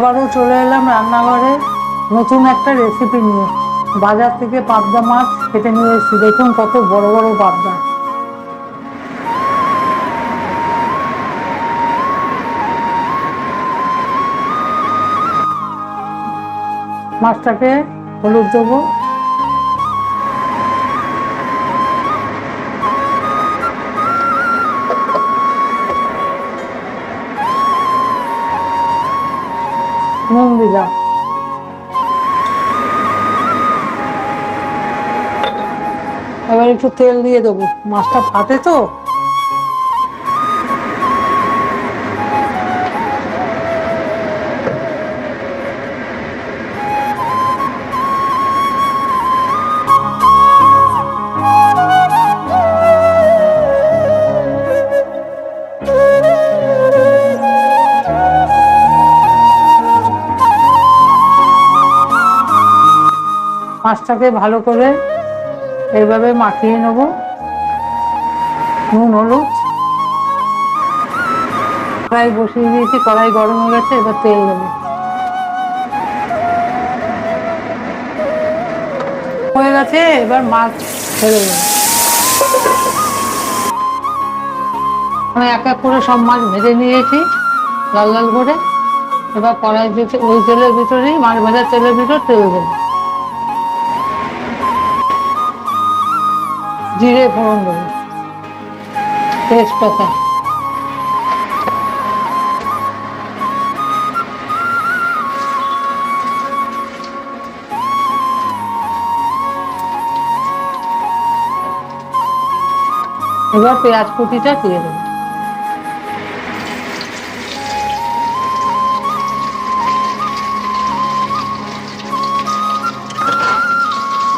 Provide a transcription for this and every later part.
আবারও চলে এলাম রান্নাঘরে নতুন একটা রেসিপি নিয়ে। বাজার থেকে পাবদা মাছ কেটে নিয়ে এসেছি। দেখুন কত বড় বড় পাবদা। মাছটাকে হলুদ দেবো, নুন দিলাম, এবার একটু তেল দিয়ে দেবো। মাছটা ফাটে তো, মাছটাকে ভালো করে এইভাবে মাখিয়ে নেব। নুন হলুদ, কড়াই বসিয়ে দিয়েছি, কড়াই গরম হয়ে গেছে, এবার তেল দেবো। হয়ে গেছে, এবার মাছ ছেড়ে দেবো। আমি এক এক করে সব মাছ ভেজে নিয়েছি লাল লাল করে। এবার কড়াই ভিতরে ওই তেলের ভিতরেই মাছ ভাজার তেলের ভিতর তেল দেবো, জিরে ফোড়ন দেবো, তেজপাতা, এবার পেঁয়াজ কুচিটা দিয়ে দেবো।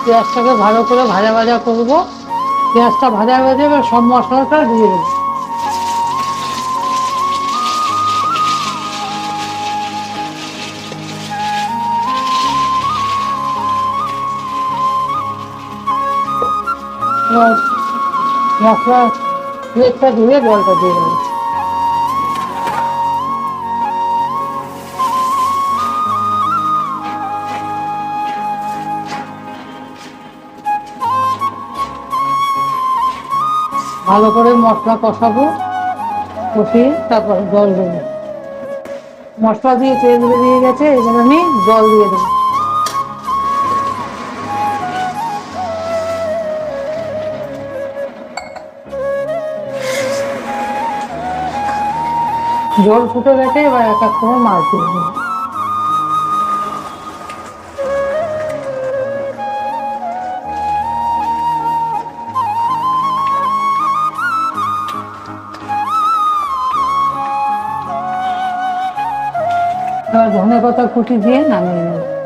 পেঁয়াজটাকে ভালো করে ভাজা ভাজা করবো। পেঁয়াজটা ভাজা ভাজা এবার সব মশলাটা দিয়ে দেবো। এবার মশলা প্লেটটা ধুয়ে জলটা দিয়ে দেবো। ভালো করে মশলা কষাবো, কষিয়ে তারপরে জল দেবো। মশলা দিয়ে তেল বেরিয়ে গেছে, এবার আমি জল দিয়ে দেবো। জল ফুটে গেছে, এবার এক এক করে মাছ দিয়ে দেবো। এবার ধনে পাতা কুচি দিয়ে নামিয়ে নেব।